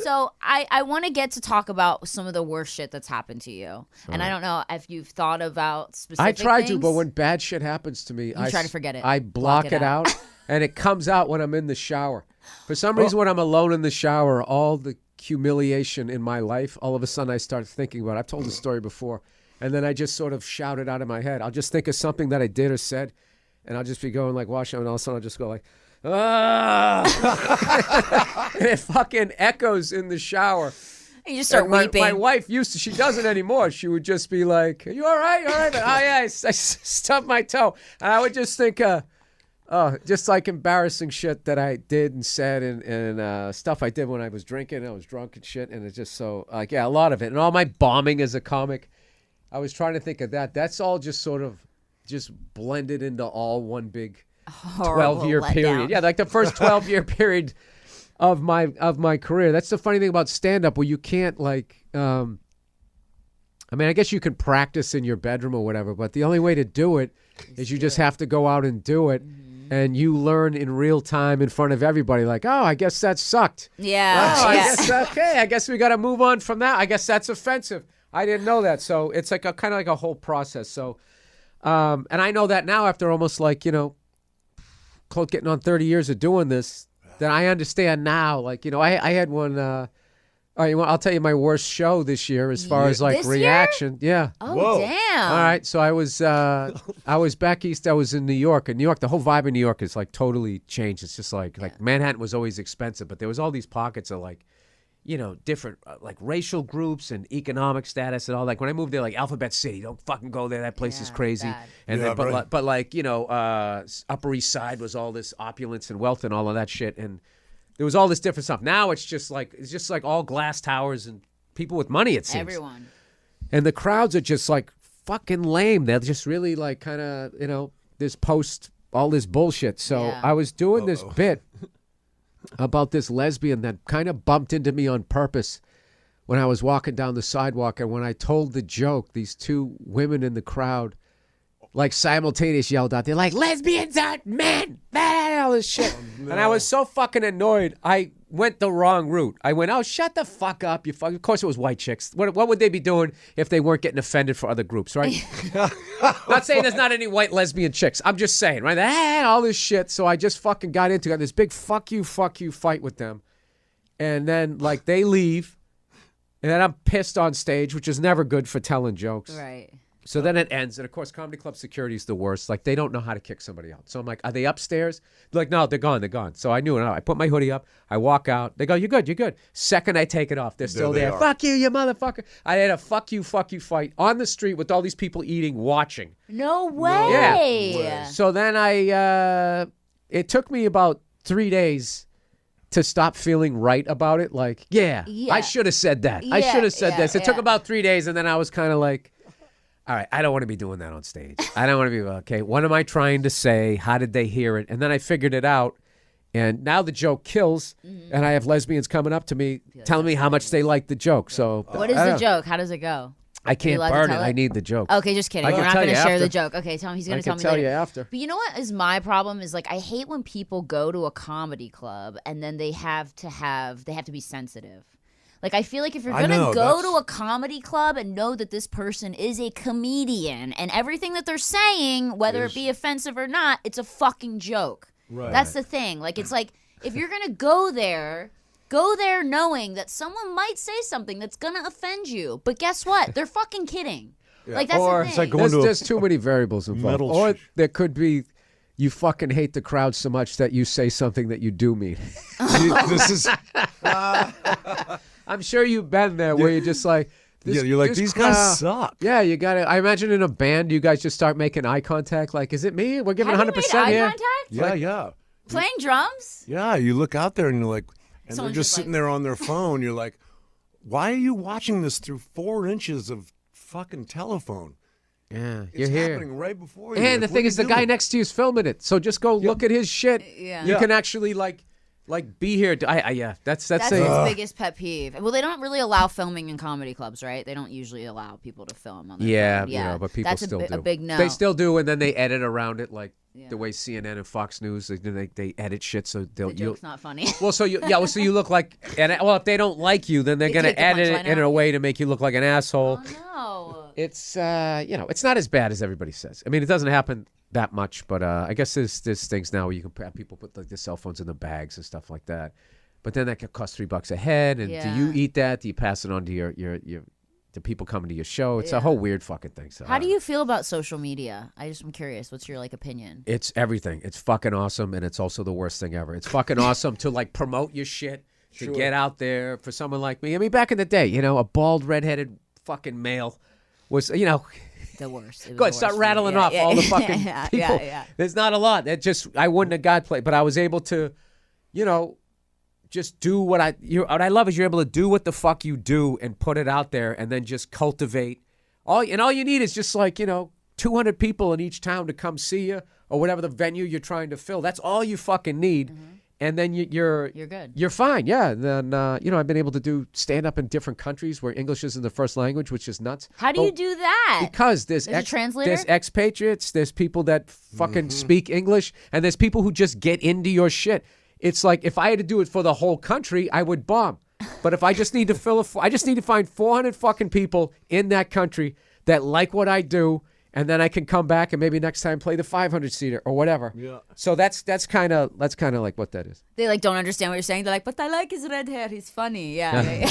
So I want to get to talk about some of the worst shit that's happened to you. And I don't know if you've thought about specific I tried things. to, but when bad shit happens to me, I try to forget it. I block it out, and it comes out when I'm in the shower. For some reason, when I'm alone in the shower, all the humiliation in my life, all of a sudden I start thinking about it. I've told the story before, and then I just sort of shout it out in my head. I'll just think of something that I did or said, and I'll just be going like, wash up, and all of a sudden I'll just go like, ah! And it fucking echoes in the shower. You just start weeping. My wife she doesn't anymore. She would just be like, are you all right? All right. Oh, yeah, I stubbed my toe. And I would just think, just like embarrassing shit that I did and said and stuff I did when I was drinking and I was drunk and shit. And it's just so, like, yeah, a lot of it. And all my bombing as a comic, I was trying to think of that. That's all just sort of just blended into all one big 12-year period. Yeah, like the first 12-year period of my career. That's the funny thing about stand-up, where you can't like I mean, I guess you can practice in your bedroom or whatever, but the only way to do it is you just have to go out and do it. And you learn in real time in front of everybody, like, oh, I guess that sucked. Yeah. Oh, I guess, okay, I guess we got to move on from that. I guess that's offensive. I didn't know that. So it's like kind of like a whole process. So, and I know that now after almost like, close getting on 30 years of doing this, that I understand now. Like, I had one, all right, I'll tell you my worst show this year as far as like this reaction. Year? Yeah. Oh, Whoa. damn. All right. So I was back east. I was in New York. And New York, the whole vibe in New York is like totally changed. It's just like Manhattan was always expensive, but there was all these pockets of like, different like racial groups and economic status and all. Like when I moved there, like Alphabet City, don't fucking go there. That place is crazy. Bad. And Yeah, then, right. but like Upper East Side was all this opulence and wealth and all of that shit. And there was all this different stuff. Now it's just like all glass towers and people with money. It seems Everyone. and the crowds are just like fucking lame. They're just really like kind of this post all this bullshit. So Yeah. I was doing this bit about this lesbian that kind of bumped into me on purpose when I was walking down the sidewalk, and when I told the joke, these two women in the crowd like simultaneous yelled out, they're like, lesbians aren't men, all this shit. And I was so fucking annoyed, I went the wrong route. I went, oh, shut the fuck up, you fuck. Of course it was white chicks. What would they be doing if they weren't getting offended for other groups, right? Not saying there's not any white lesbian chicks. I'm just saying, right? All this shit. So I just fucking got this big fuck you fight with them. And then like they leave, and then I'm pissed on stage, which is never good for telling jokes. Right. So then it ends, and of course, comedy club security is the worst. Like, they don't know how to kick somebody out. So I'm like, are they upstairs? They're like, no, they're gone. So I knew it. I put my hoodie up. I walk out. They go, you're good. Second I take it off, they're still there. Fuck you, you motherfucker. I had a fuck you fight on the street with all these people eating, watching. No way. Yeah. So then it took me about 3 days to stop feeling right about it. Like, I should have said that. I should have said this. It took about 3 days, and then I was kind of like, all right, I don't want to be doing that on stage. I don't want to be, okay, what am I trying to say? How did they hear it? And then I figured it out. And now the joke kills, and I have lesbians coming up to me telling me how much they like the joke. So What is the joke? How does it go? I can't allowed to burn it. tell it? I need the joke. Okay, just kidding. I We're can not tell going to you share the after. joke. Okay, tell him he's going I to tell can me tell later. you after. But you know what is my problem is like I hate when people go to a comedy club and then they have to be sensitive. Like I feel like if you're going to go to a comedy club and know that this person is a comedian and everything that they're saying, whether it be offensive or not, it's a fucking joke. Right. That's the thing. Like it's like if you're going to go there knowing that someone might say something that's going to offend you. But guess what? They're fucking kidding. Like that's Or the thing. it's like going to there's too many variables involved. metal Or there could be you fucking hate the crowd so much that you say something that you do mean. this is I'm sure you've been there where you're just like, you're like, these guys suck. Yeah, you got to. I imagine in a band, you guys just start making eye contact. Like, is it me? We're giving Have 100% you made eye here. contact? Yeah. Playing drums? Yeah, you look out there and you're like, and Someone's they're just just sitting like- there on their phone. You're like, why are you watching this through 4 inches of fucking telephone? Yeah, It's you're here. happening right before you. And the Like, what thing are is, you the guy doing? next to you is filming it. So just go look at his shit. Yeah. You can actually like Like, be here. Yeah, that's his biggest pet peeve. Well, they don't really allow filming in comedy clubs, right? They don't usually allow people to film on their phone. Yeah, but people still do. A big no. They still do, and then they edit around it, like the way CNN and Fox News they edit shit so the joke's not funny. Well, so you look like, and if they don't like you, then they're gonna edit it in a way to make you look like an asshole. Oh no. It's it's not as bad as everybody says. I mean, it doesn't happen that much, but I guess there's things now where you can have people put like their cell phones in the bags and stuff like that. But then that could cost $3 a head. And do you eat that? Do you pass it on to your the people coming to your show? It's a whole weird fucking thing. So how do you feel about social media? I'm curious. What's your opinion? It's everything. It's fucking awesome, and it's also the worst thing ever. It's fucking awesome to like promote your shit, to get out there for someone like me. I mean, back in the day, a bald redheaded fucking male was the worst. Go ahead, start rattling off all the fucking people. There's not a lot. I wouldn't have got played, but I was able to, just do what I love is you're able to do what the fuck you do and put it out there and then just cultivate. All you need is just 200 people in each town to come see you or whatever the venue you're trying to fill. That's all you fucking need. Mm-hmm. And then you're good. You're fine, yeah. And then I've been able to do stand up in different countries where English isn't the first language, which is nuts. How do you do that? Because there's a translator. There's expatriates. There's people that fucking speak English, and there's people who just get into your shit. It's like if I had to do it for the whole country, I would bomb. But if I just need to I just need to find 400 fucking people in that country that like what I do. And then I can come back and maybe next time play the 500-seater or whatever. Yeah. So that's kind of like what that is. They don't understand what you're saying. They're like, but I like his red hair. He's funny. Yeah.